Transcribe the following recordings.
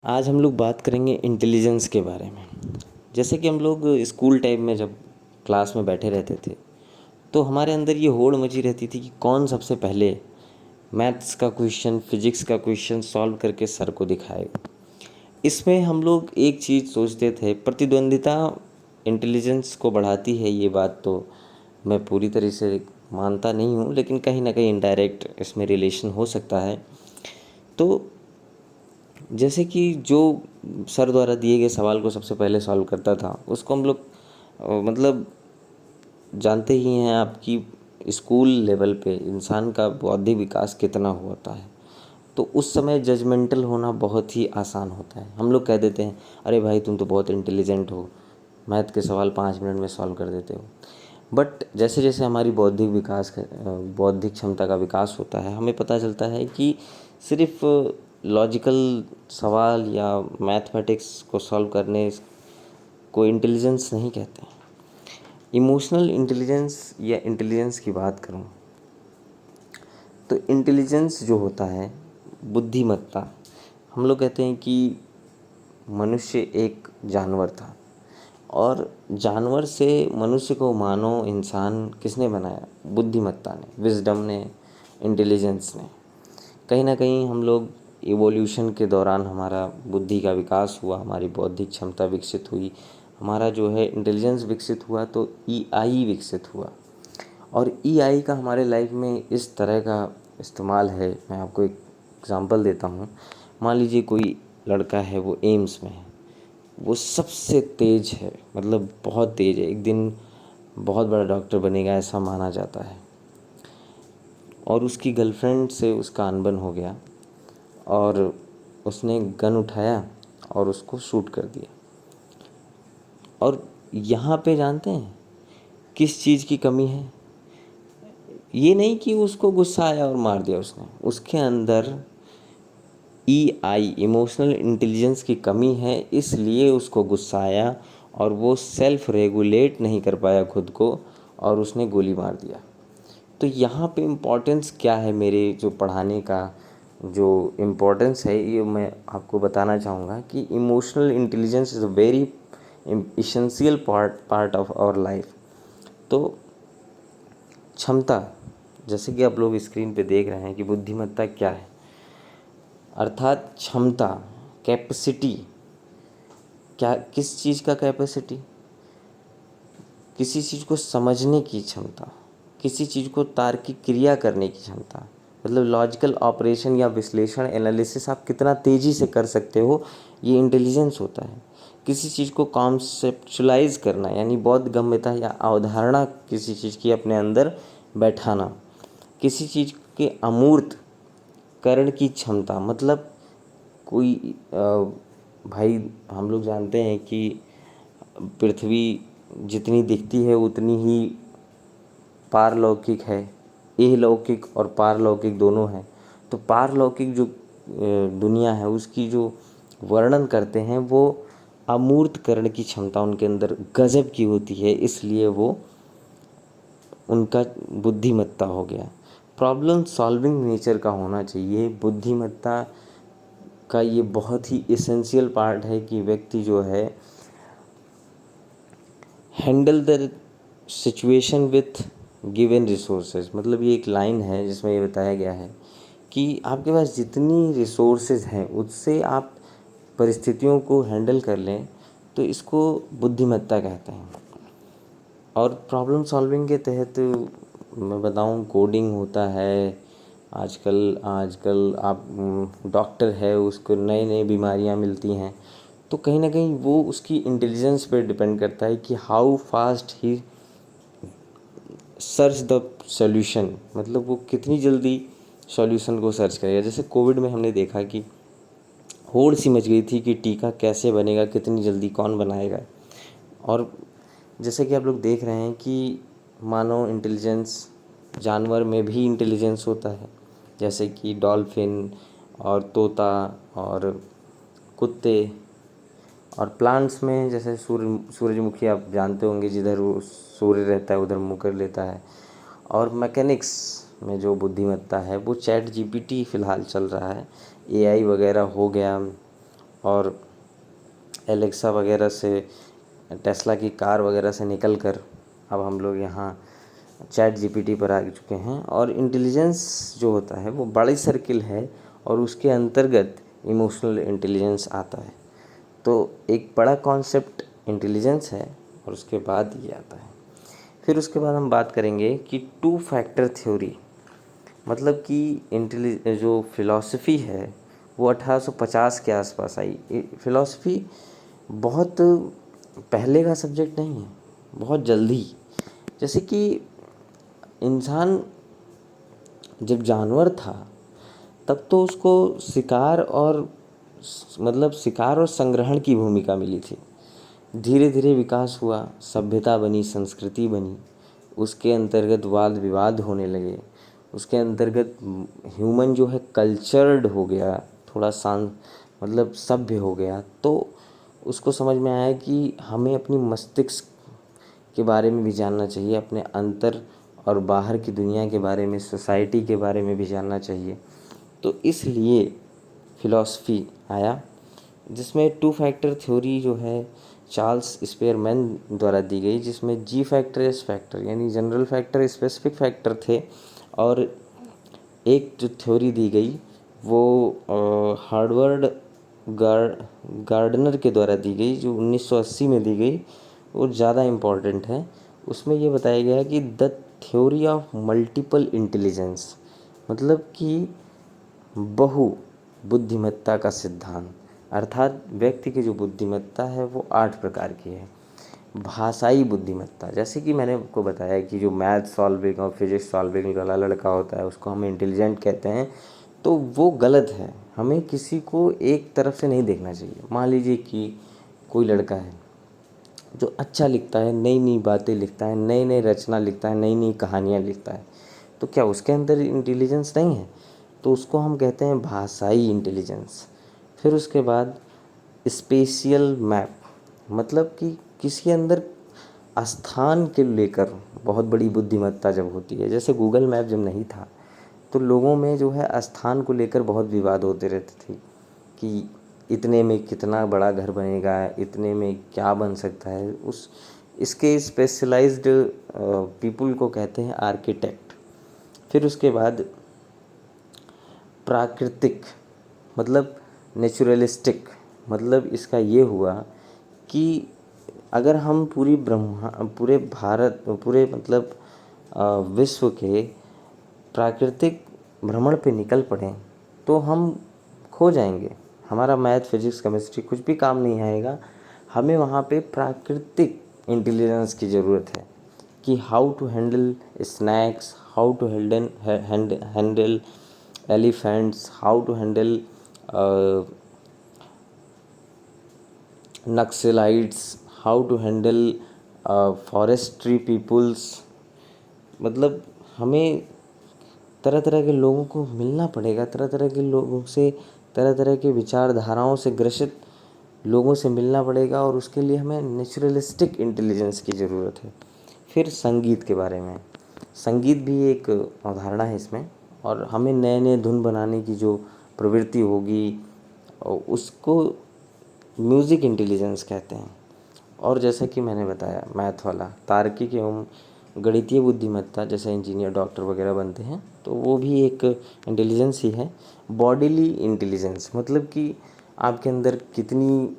आज हम लोग बात करेंगे इंटेलिजेंस के बारे में। जैसे कि हम लोग स्कूल टाइम में जब क्लास में बैठे रहते थे तो हमारे अंदर ये होड़ मची रहती थी कि कौन सबसे पहले मैथ्स का क्वेश्चन, फिजिक्स का क्वेश्चन सॉल्व करके सर को दिखाएगा। इसमें हम लोग एक चीज़ सोचते थे, प्रतिद्वंदिता इंटेलिजेंस को बढ़ाती है। ये बात तो मैं पूरी तरह से मानता नहीं हूँ, लेकिन कहीं ना कहीं इनडायरेक्ट इसमें रिलेशन हो सकता है। तो जैसे कि जो सर द्वारा दिए गए सवाल को सबसे पहले सॉल्व करता था उसको हम लोग मतलब जानते ही हैं आप कि स्कूल लेवल पे इंसान का बौद्धिक विकास कितना होता है। तो उस समय जजमेंटल होना बहुत ही आसान होता है। हम लोग कह देते हैं, अरे भाई तुम तो बहुत इंटेलिजेंट हो, मैथ के सवाल 5 मिनट में सॉल्व कर देते हो। बट जैसे जैसे हमारी बौद्धिक क्षमता का विकास होता है, हमें पता चलता है कि सिर्फ लॉजिकल सवाल या मैथमेटिक्स को सॉल्व करने को इंटेलिजेंस नहीं कहते हैं। इमोशनल इंटेलिजेंस या इंटेलिजेंस की बात करूं तो इंटेलिजेंस जो होता है, बुद्धिमत्ता, हम लोग कहते हैं कि मनुष्य एक जानवर था और जानवर से मनुष्य को मानो इंसान किसने बनाया? बुद्धिमत्ता ने, विजडम ने, इंटेलिजेंस ने। कहीं ना कहीं हम लोग इवोल्यूशन के दौरान हमारा बुद्धि का विकास हुआ, हमारी बौद्धिक क्षमता विकसित हुई, हमारा जो है इंटेलिजेंस विकसित हुआ, तो ईआई विकसित हुआ। और ईआई का हमारे लाइफ में इस तरह का इस्तेमाल है। मैं आपको एक एग्ज़ाम्पल देता हूँ। मान लीजिए कोई लड़का है, वो एम्स में है, वो सबसे तेज़ है, मतलब बहुत तेज़ है, एक दिन बहुत बड़ा डॉक्टर बनेगा ऐसा माना जाता है। और उसकी गर्लफ्रेंड से उसका अनबन हो गया और उसने गन उठाया और उसको शूट कर दिया। और यहाँ पे जानते हैं किस चीज़ की कमी है? ये नहीं कि उसको गुस्सा आया और मार दिया उसने, उसके अंदर ईआई, इमोशनल इंटेलिजेंस की कमी है, इसलिए उसको गुस्सा आया और वो सेल्फ रेगुलेट नहीं कर पाया खुद को और उसने गोली मार दिया। तो यहाँ पे इम्पोर्टेंस क्या है? मेरे जो पढ़ाने का जो इम्पोर्टेंस है, ये मैं आपको बताना चाहूँगा कि emotional intelligence is a very essential part of our life. तो क्षमता, जैसे कि आप लोग स्क्रीन पे देख रहे हैं कि बुद्धिमत्ता क्या है, अर्थात क्षमता, कैपेसिटी। क्या, किस चीज़ का कैपेसिटी? किसी चीज़ को समझने की क्षमता, किसी चीज़ को तार्किक क्रिया करने की क्षमता, मतलब लॉजिकल ऑपरेशन या विश्लेषण, एनालिसिस आप कितना तेज़ी से कर सकते हो, ये इंटेलिजेंस होता है। किसी चीज़ को कॉन्सेप्चुलाइज करना, यानी बोधगम्यता या अवधारणा किसी चीज़ की अपने अंदर बैठाना, किसी चीज़ के अमूर्त करण की क्षमता, मतलब कोई भाई हम लोग जानते हैं कि पृथ्वी जितनी दिखती है उतनी ही पारलौकिक है। इहलौकिक और पारलौकिक दोनों हैं। तो पारलौकिक जो दुनिया है उसकी जो वर्णन करते हैं वो अमूर्त करण की क्षमता उनके अंदर गजब की होती है, इसलिए वो उनका बुद्धिमत्ता हो गया। प्रॉब्लम सॉल्विंग नेचर का होना चाहिए बुद्धिमत्ता का। ये बहुत ही इसेंशियल पार्ट है कि व्यक्ति जो है handle the situation with given resources. मतलब ये एक लाइन है जिसमें ये बताया गया है कि आपके पास जितनी रिसोर्सेज हैं उससे आप परिस्थितियों को हैंडल कर लें, तो इसको बुद्धिमत्ता कहते हैं। और प्रॉब्लम सॉल्विंग के तहत मैं बताऊं, कोडिंग होता है। आजकल आजकल आप डॉक्टर है, उसको नई नई बीमारियां मिलती हैं, तो कहीं ना कहीं वो उसकी इंटेलिजेंस पे डिपेंड करता है कि how fast he search the solution, मतलब वो कितनी जल्दी सॉल्यूशन को सर्च करेगा। जैसे कोविड में हमने देखा कि होड़ सी मच गई थी कि टीका कैसे बनेगा, कितनी जल्दी कौन बनाएगा। और जैसे कि आप लोग देख रहे हैं कि मानव इंटेलिजेंस, जानवर में भी इंटेलिजेंस होता है, जैसे कि डॉल्फिन और तोता और कुत्ते। और प्लांट्स में जैसे सूरजमुखी आप जानते होंगे, जिधर वो सूर्य रहता है उधर मुँह कर लेता है। और मैकेनिक्स में जो बुद्धिमत्ता है वो चैट जीपीटी फ़िलहाल चल रहा है, एआई वगैरह हो गया। और एलेक्सा वगैरह से, टेस्ला की कार वगैरह से निकल कर अब हम लोग यहाँ चैट जीपीटी पर आ चुके हैं। और इंटेलिजेंस जो होता है वो बड़ी सर्किल है और उसके अंतर्गत इमोशनल इंटेलिजेंस आता है। तो एक बड़ा कॉन्सेप्ट इंटेलिजेंस है और उसके बाद ये आता है। फिर उसके बाद हम बात करेंगे कि टू फैक्टर थ्योरी, मतलब कि जो फिलॉसफी है वो 1850 के आसपास आई। फिलॉसफी बहुत पहले का सब्जेक्ट नहीं है, बहुत जल्दी। जैसे कि इंसान जब जानवर था तब तो उसको शिकार और संग्रहण की भूमिका मिली थी। धीरे धीरे विकास हुआ, सभ्यता बनी, संस्कृति बनी, उसके अंतर्गत वाद विवाद होने लगे, उसके अंतर्गत ह्यूमन जो है कल्चर्ड हो गया, थोड़ा सभ्य हो गया। तो उसको समझ में आया कि हमें अपनी मस्तिष्क के बारे में भी जानना चाहिए, अपने अंतर और बाहर की दुनिया के बारे में, सोसाइटी के बारे में भी जानना चाहिए। तो इसलिए फिलॉसफी आया, जिसमें टू फैक्टर थ्योरी जो है चार्ल्स स्पेयरमैन द्वारा दी गई, जिसमें जी फैक्टर एस फैक्टर यानी जनरल फैक्टर स्पेसिफिक फैक्टर थे। और एक जो थ्योरी दी गई वो हार्वर्ड गार्डनर के द्वारा दी गई, जो 1980 में दी गई, वो ज़्यादा इम्पॉर्टेंट है। उसमें ये बताया गया कि the theory of multiple intelligence, मतलब कि बहु बुद्धिमत्ता का सिद्धांत, अर्थात व्यक्ति की जो बुद्धिमत्ता है वो 8 प्रकार की है। भाषाई बुद्धिमत्ता, जैसे कि मैंने आपको बताया कि जो मैथ सॉल्विंग और फिजिक्स सॉल्विंग वाला लड़का होता है उसको हम इंटेलिजेंट कहते हैं, तो वो गलत है। हमें किसी को एक तरफ से नहीं देखना चाहिए। मान लीजिए कि कोई लड़का है जो अच्छा लिखता है, नई नई बातें लिखता है, नई नई रचना लिखता है, नई नई कहानियाँ लिखता है, तो क्या उसके अंदर इंटेलिजेंस नहीं है? तो उसको हम कहते हैं भाषाई इंटेलिजेंस। फिर उसके बाद स्पेशियल मैप, मतलब कि किसी अंदर स्थान के लेकर बहुत बड़ी बुद्धिमत्ता जब होती है। जैसे गूगल मैप जब नहीं था तो लोगों में जो है स्थान को लेकर बहुत विवाद होते रहते थे कि इतने में कितना बड़ा घर बनेगा, इतने में क्या बन सकता है। इसके स्पेशलाइज्ड पीपल को कहते हैं आर्किटेक्ट। फिर उसके बाद प्राकृतिक, मतलब नेचुरलिस्टिक, मतलब इसका ये हुआ कि अगर हम पूरे भारत, पूरे मतलब विश्व के प्राकृतिक भ्रमण पे निकल पड़ें तो हम खो जाएंगे। हमारा मैथ फिजिक्स केमिस्ट्री कुछ भी काम नहीं आएगा। हमें वहाँ पे प्राकृतिक इंटेलिजेंस की ज़रूरत है कि how to handle snacks, how to handle elephants, how to handle naxalites, how to handle forestry peoples. मतलब हमें तरह तरह के लोगों को मिलना पड़ेगा, तरह तरह के लोगों से, तरह तरह के विचारधाराओं से ग्रसित लोगों से मिलना पड़ेगा, और उसके लिए हमें नेचुरलिस्टिक इंटेलिजेंस की ज़रूरत है। फिर संगीत के बारे में, संगीत भी एक अवधारणा है इसमें, और हमें नए नए धुन बनाने की जो प्रवृत्ति होगी उसको म्यूज़िक इंटेलिजेंस कहते हैं। और जैसा कि मैंने बताया मैथ वाला, तार्किक एवं गणितीय बुद्धिमत्ता, जैसे इंजीनियर डॉक्टर वगैरह बनते हैं तो वो भी एक इंटेलिजेंस ही है। बॉडीली इंटेलिजेंस, मतलब कि आपके अंदर कितनी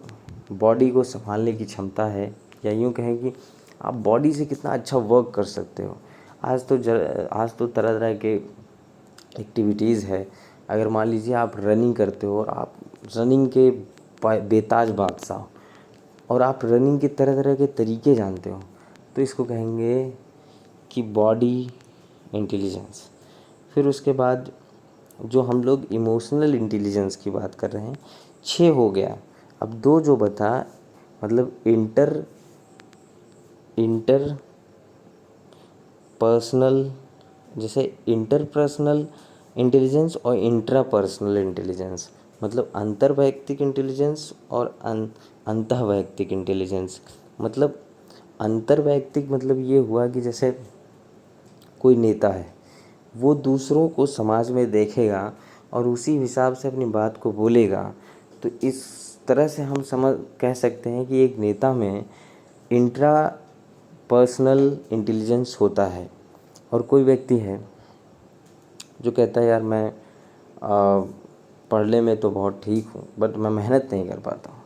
बॉडी को संभालने की क्षमता है, या यूँ कहें कि आप बॉडी से कितना अच्छा वर्क कर सकते हो। आज तो तरह तरह के एक्टिविटीज़ है। अगर मान लीजिए आप रनिंग करते हो और आप रनिंग के बेताज बादशाह, और आप रनिंग के तरह तरह के तरीके जानते हो, तो इसको कहेंगे कि बॉडी इंटेलिजेंस। फिर उसके बाद जो हम लोग इमोशनल इंटेलिजेंस की बात कर रहे हैं, 6 हो गया। अब 2 जो बता, मतलब इंटर पर्सनल, जैसे इंटरपर्सनल इंटेलिजेंस और इंट्रापर्सनल इंटेलिजेंस, मतलब अंतर्वैयक्तिक इंटेलिजेंस और अंतःवैयक्तिक इंटेलिजेंस। मतलब अंतर्वैयक्तिक मतलब ये हुआ कि जैसे कोई नेता है, वो दूसरों को समाज में देखेगा और उसी हिसाब से अपनी बात को बोलेगा, तो इस तरह से हम समझ कह सकते हैं कि एक नेता में इंट्रा पर्सनल इंटेलिजेंस होता है। और कोई व्यक्ति है जो कहता है यार मैं पढ़ने में तो बहुत ठीक हूँ बट मैं मेहनत नहीं कर पाता हूँ।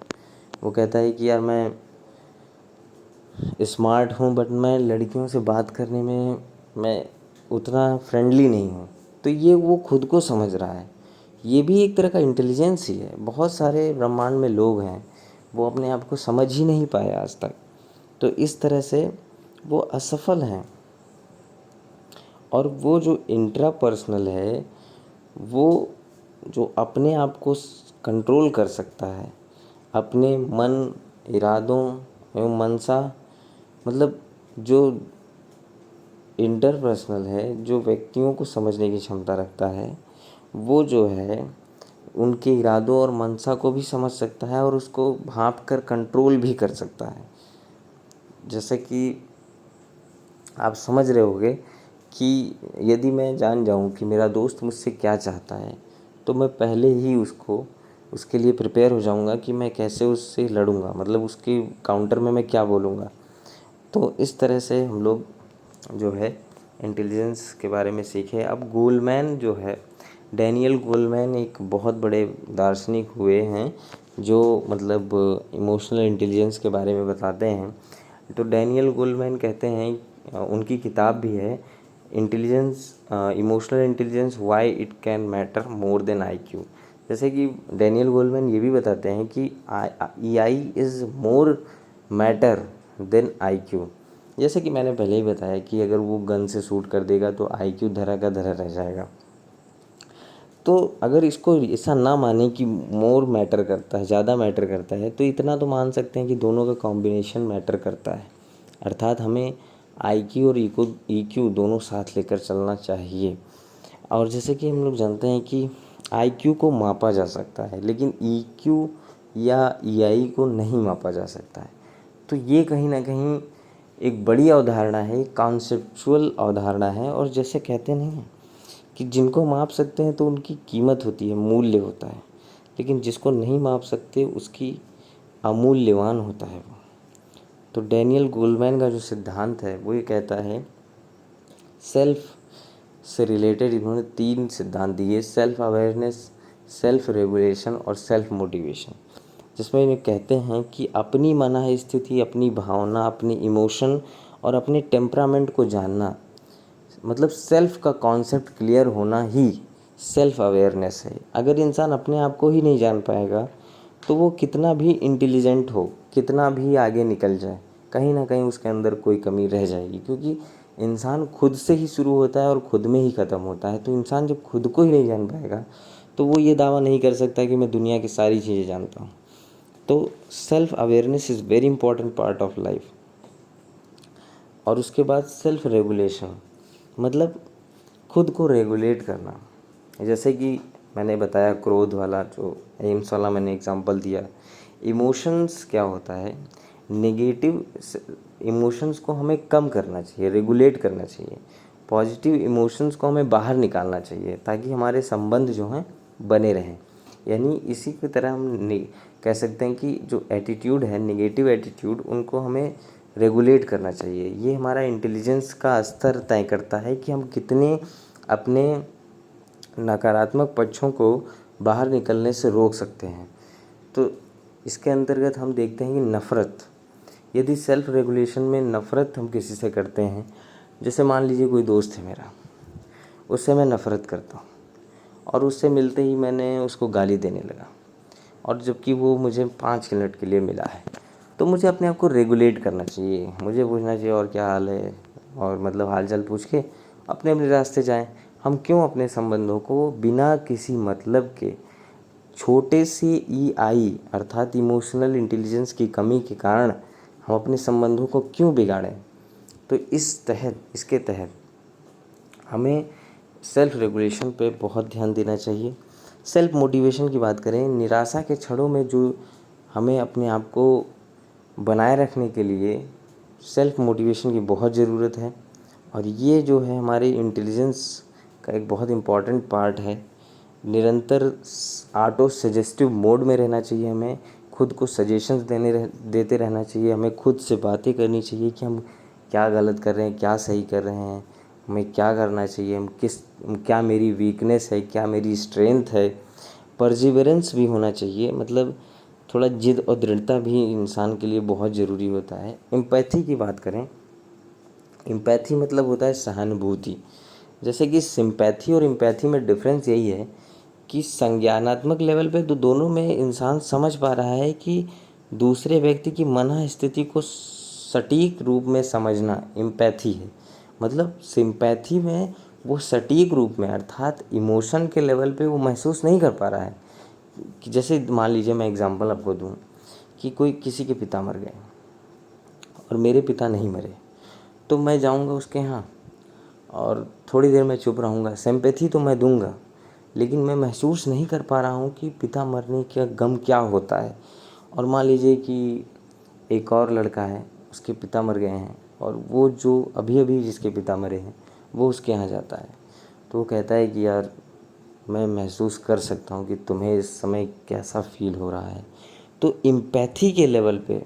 वो कहता है कि यार मैं स्मार्ट हूँ बट मैं लड़कियों से बात करने में मैं उतना फ्रेंडली नहीं हूँ। तो ये वो खुद को समझ रहा है, ये भी एक तरह का इंटेलिजेंस ही है। बहुत सारे ब्रह्मांड में लोग हैं वो अपने आप को समझ ही नहीं पाए आज तक, तो इस तरह से वो असफल हैं। और वो जो इंट्रापर्सनल है, वो जो अपने आप को कंट्रोल कर सकता है, अपने मन, इरादों एवं मनसा, मतलब जो इंटरपर्सनल है, जो व्यक्तियों को समझने की क्षमता रखता है, वो जो है उनके इरादों और मनसा को भी समझ सकता है और उसको भांप कर कंट्रोल भी कर सकता है। जैसे कि आप समझ रहे होंगे कि यदि मैं जान जाऊं कि मेरा दोस्त मुझसे क्या चाहता है, तो मैं पहले ही उसके लिए प्रिपेयर हो जाऊंगा कि मैं कैसे उससे लड़ूंगा, मतलब उसके काउंटर में मैं क्या बोलूँगा। तो इस तरह से हम लोग जो है इंटेलिजेंस के बारे में सीखे। अब गोलमैन जो है, डैनियल गोलमैन एक बहुत बड़े दार्शनिक हुए हैं जो मतलब इमोशनल इंटेलिजेंस के बारे में बताते हैं। तो डैनियल गोलमैन कहते हैं, उनकी किताब भी है intelligence, emotional intelligence why it can matter more than IQ. जैसे कि डैनियल गोलमैन ये भी बताते हैं कि EI is more matter than IQ. जैसे कि मैंने पहले ही बताया कि अगर वो गन से शूट कर देगा तो आईक्यू धरा का धरा रह जाएगा। तो अगर इसको ऐसा ना माने कि मोर मैटर करता है, ज़्यादा मैटर करता है, तो इतना तो मान सकते हैं कि दोनों का कॉम्बिनेशन मैटर करता है। अर्थात हमें आईक्यू और ईक्यू दोनों साथ लेकर चलना चाहिए। और जैसे कि हम लोग जानते हैं कि आईक्यू को मापा जा सकता है लेकिन ईक्यू या ईआई को नहीं मापा जा सकता है। तो ये कहीं ना कहीं एक बड़ी अवधारणा है, एक कॉन्सेप्चुअल अवधारणा है। और जैसे कहते नहीं हैं कि जिनको माप सकते हैं तो उनकी कीमत होती है, मूल्य होता है, लेकिन जिसको नहीं माप सकते उसकी अमूल्यवान होता है वो। तो डैनियल गोलमैन का जो सिद्धांत है वो ये कहता है, सेल्फ से रिलेटेड इन्होंने 3 सिद्धांत दिए, सेल्फ अवेयरनेस, सेल्फ रेगुलेशन और सेल्फ मोटिवेशन। जिसमें ये कहते हैं कि अपनी मना स्थिति, अपनी भावना, अपनी इमोशन और अपने टेम्परामेंट को जानना, मतलब सेल्फ का कॉन्सेप्ट क्लियर होना ही सेल्फ अवेयरनेस है। अगर इंसान अपने आप को ही नहीं जान पाएगा तो वो कितना भी इंटेलिजेंट हो, कितना भी आगे निकल जाए, कहीं ना कहीं उसके अंदर कोई कमी रह जाएगी। क्योंकि इंसान खुद से ही शुरू होता है और खुद में ही ख़त्म होता है। तो इंसान जब खुद को ही नहीं जान पाएगा तो वो ये दावा नहीं कर सकता कि मैं दुनिया की सारी चीज़ें जानता हूँ। तो self awareness is very important part of life. और उसके बाद सेल्फ रेगुलेशन, मतलब खुद को रेगुलेट करना। जैसे कि मैंने बताया क्रोध वाला, जो एम्स वाला मैंने एग्जांपल दिया। इमोशंस क्या होता है, नेगेटिव इमोशंस को हमें कम करना चाहिए, रेगुलेट करना चाहिए। पॉजिटिव इमोशंस को हमें बाहर निकालना चाहिए ताकि हमारे संबंध जो हैं बने रहें। यानी इसी की तरह हम कह सकते हैं कि जो एटीट्यूड है, नेगेटिव एटीट्यूड, उनको हमें रेगुलेट करना चाहिए। ये हमारा इंटेलिजेंस का स्तर तय करता है कि हम कितने अपने नकारात्मक पक्षों को बाहर निकलने से रोक सकते हैं। तो इसके अंतर्गत हम देखते हैं कि नफ़रत, यदि सेल्फ रेगुलेशन में नफ़रत हम किसी से करते हैं, जैसे मान लीजिए कोई दोस्त है मेरा, उससे मैं नफ़रत करता हूँ और उससे मिलते ही मैंने उसको गाली देने लगा, और जबकि वो मुझे 5 मिनट के लिए मिला है, तो मुझे अपने आप को रेगुलेट करना चाहिए। मुझे पूछना चाहिए और क्या हाल है, और मतलब हाल चाल पूछ के अपने अपने रास्ते जाएं। हम क्यों अपने संबंधों को बिना किसी मतलब के छोटे से ईआई अर्थात इमोशनल इंटेलिजेंस की कमी के कारण हम अपने संबंधों को क्यों बिगाड़ें। तो इसके तहत हमें सेल्फ रेगुलेशन पे बहुत ध्यान देना चाहिए। सेल्फ मोटिवेशन की बात करें, निराशा के क्षणों में जो हमें अपने आप को बनाए रखने के लिए सेल्फ मोटिवेशन की बहुत ज़रूरत है। और ये जो है हमारे इंटेलिजेंस का एक बहुत इम्पॉर्टेंट पार्ट है। निरंतर ऑटो सजेस्टिव मोड में रहना चाहिए हमें खुद को सजेशंस देते रहना चाहिए। हमें खुद से बातें करनी चाहिए कि हम क्या गलत कर रहे हैं, क्या सही कर रहे हैं, हमें क्या करना चाहिए, क्या मेरी वीकनेस है, क्या मेरी स्ट्रेंथ है। परसिवरेंस भी होना चाहिए, मतलब थोड़ा जिद और दृढ़ता भी इंसान के लिए बहुत ज़रूरी होता है। एम्पैथी की बात करें, एम्पैथी मतलब होता है सहानुभूति। जैसे कि सिंपैथी और एम्पैथी में डिफरेंस यही है कि संज्ञानात्मक लेवल पे तो दोनों में इंसान समझ पा रहा है कि दूसरे व्यक्ति की मन स्थिति को सटीक रूप में समझना एम्पैथी है। मतलब सिंपैथी में वो सटीक रूप में अर्थात इमोशन के लेवल पे वो महसूस नहीं कर पा रहा है। कि जैसे मान लीजिए मैं एग्जांपल आपको दूं कि कोई किसी के पिता मर गए और मेरे पिता नहीं मरे, तो मैं जाऊंगा उसके यहाँ और थोड़ी देर में चुप रहूँगा। सिंपैथी तो मैं दूंगा, लेकिन मैं महसूस नहीं कर पा रहा हूँ कि पिता मरने का गम क्या होता है। और मान लीजिए कि एक और लड़का है, उसके पिता मर गए हैं और वो जो अभी अभी जिसके पिता मरे हैं वो उसके यहाँ जाता है, तो वो कहता है कि यार मैं महसूस कर सकता हूँ कि तुम्हें इस समय कैसा फील हो रहा है। तो एम्पैथी के लेवल पे,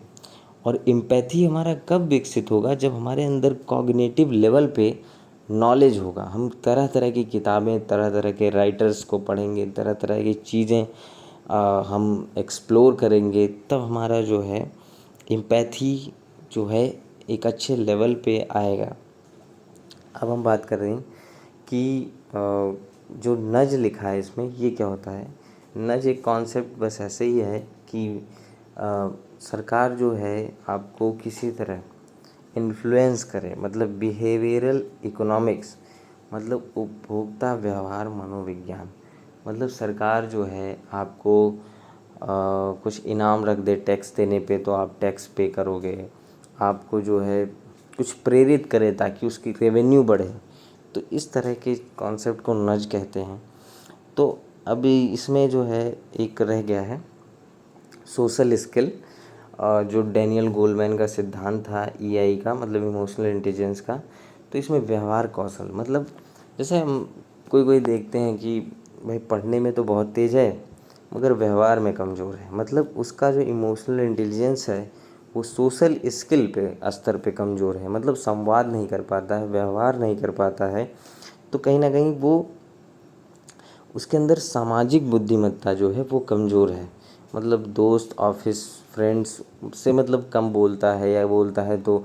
और एम्पैथी हमारा कब विकसित होगा, जब हमारे अंदर कॉग्निटिव लेवल पे नॉलेज होगा। हम तरह तरह की किताबें, तरह तरह के राइटर्स को पढ़ेंगे, तरह तरह की चीज़ें हम एक्सप्लोर करेंगे, तब हमारा जो है एम्पैथी जो है एक अच्छे लेवल पे आएगा। अब हम बात कर रहे हैं कि जो नज लिखा है इसमें ये क्या होता है। नज एक कॉन्सेप्ट बस ऐसे ही है कि सरकार जो है आपको किसी तरह इन्फ्लुएंस करे, मतलब बिहेवियरल इकोनॉमिक्स, मतलब उपभोक्ता व्यवहार मनोविज्ञान। मतलब सरकार जो है आपको कुछ इनाम रख दे टैक्स देने पे, तो आप टैक्स पे करोगे। आपको जो है कुछ प्रेरित करे ताकि उसकी रेवेन्यू बढ़े। तो इस तरह के कॉन्सेप्ट को नज कहते हैं। तो अभी इसमें जो है एक रह गया है सोशल स्किल, जो डैनियल गोलमैन का सिद्धांत था ईआई का, मतलब इमोशनल इंटेलिजेंस का। तो इसमें व्यवहार कौशल, मतलब जैसे हम कोई देखते हैं कि भाई पढ़ने में तो बहुत तेज़ है मगर व्यवहार में कमज़ोर है, मतलब उसका जो इमोशनल इंटेलिजेंस है वो सोशल स्किल पे स्तर पे कमज़ोर है। मतलब संवाद नहीं कर पाता है, व्यवहार नहीं कर पाता है, तो कहीं ना कहीं वो उसके अंदर सामाजिक बुद्धिमत्ता जो है वो कमज़ोर है। मतलब दोस्त, ऑफिस, फ्रेंड्स से मतलब कम बोलता है, या बोलता है तो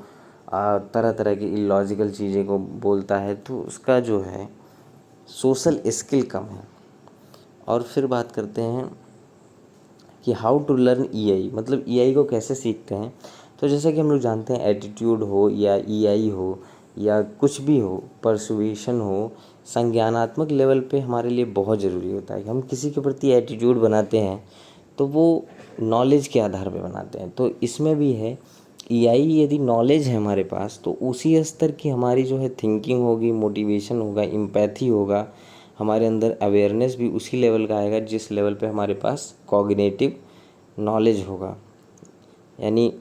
तरह तरह की इलॉजिकल चीज़ें को बोलता है, तो उसका जो है सोशल स्किल कम है। और फिर बात करते हैं कि हाउ टू लर्न ईआई, मतलब ईआई को कैसे सीखते हैं। तो जैसे कि हम लोग जानते हैं एटीट्यूड हो या ईआई हो या कुछ भी हो, परसुएशन हो, संज्ञानात्मक लेवल पे हमारे लिए बहुत ज़रूरी होता है कि हम किसी के प्रति एटीट्यूड बनाते हैं तो वो नॉलेज के आधार पे बनाते हैं। तो इसमें भी है ईआई, यदि नॉलेज है हमारे पास तो उसी स्तर की हमारी जो है थिंकिंग होगी, मोटिवेशन होगा, एम्पैथी होगा, हमारे अंदर अवेयरनेस भी उसी लेवल का आएगा जिस लेवल पे हमारे पास कॉग्निटिव नॉलेज होगा। यानी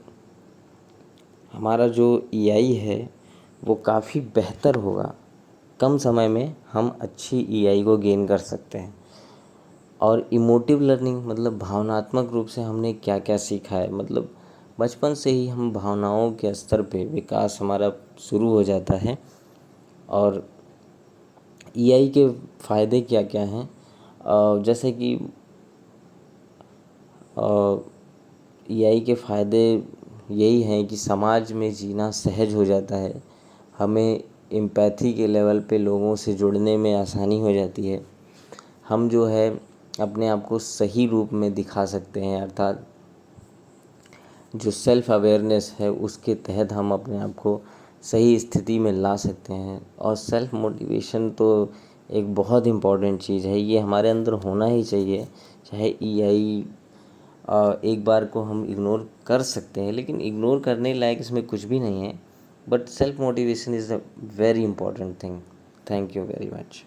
हमारा जो ईआई है वो काफ़ी बेहतर होगा, कम समय में हम अच्छी ईआई को गेन कर सकते हैं। और इमोटिव लर्निंग, मतलब भावनात्मक रूप से हमने क्या क्या सीखा है, मतलब बचपन से ही हम भावनाओं के स्तर पे विकास हमारा शुरू हो जाता है। और ईआई के फ़ायदे क्या क्या हैं, जैसे कि ईआई के फ़ायदे यही हैं कि समाज में जीना सहज हो जाता है, हमें एम्पैथी के लेवल पे लोगों से जुड़ने में आसानी हो जाती है, हम जो है अपने आप को सही रूप में दिखा सकते हैं, अर्थात जो सेल्फ अवेयरनेस है उसके तहत हम अपने आप को सही स्थिति में ला सकते हैं। और सेल्फ मोटिवेशन तो एक बहुत इम्पॉर्टेंट चीज़ है, ये हमारे अंदर होना ही चाहिए। चाहे ईआई एक बार को हम इग्नोर कर सकते हैं, लेकिन इग्नोर करने लायक इसमें कुछ भी नहीं है, but self motivation is a very important thing. Thank you very much.